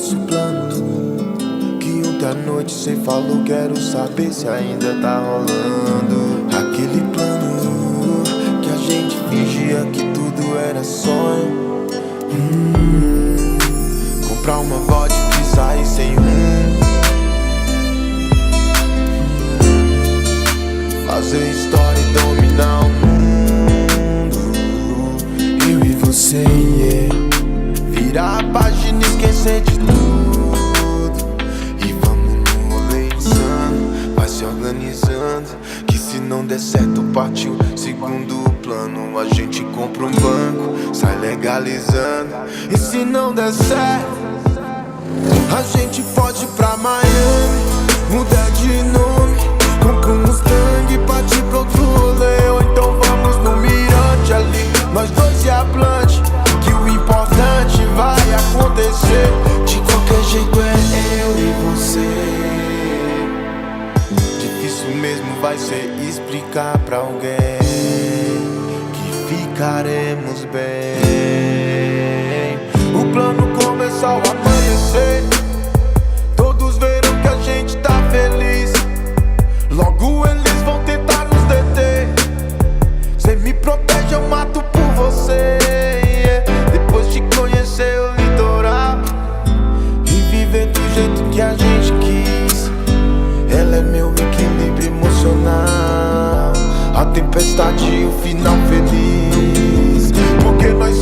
nosso plano, que ontem à noite cê falou, quero saber se ainda tá rolando. Aquele plano que a gente fingia que tudo era sonho. Comprar uma vodka e sair sem rumo. Fazer história e dominar o mundo. Eu e você, yeah. Virar a página e esquecer de tudo. E vamos no rolê insano, vai se organizando, que se não der certo partiu segundo plano. A gente compra um banco, sai legalizando. E se não der certo, a gente pode ir pra Miami, mudar de nome, compra um Mustang, partir pro outro rolê. Ou então vamos no mirante ali, nós dois e a Blunt, que o importante vai acontecer. De qualquer jeito é eu e você. Difícil mesmo vai ser explicar pra alguém que ficaremos bem.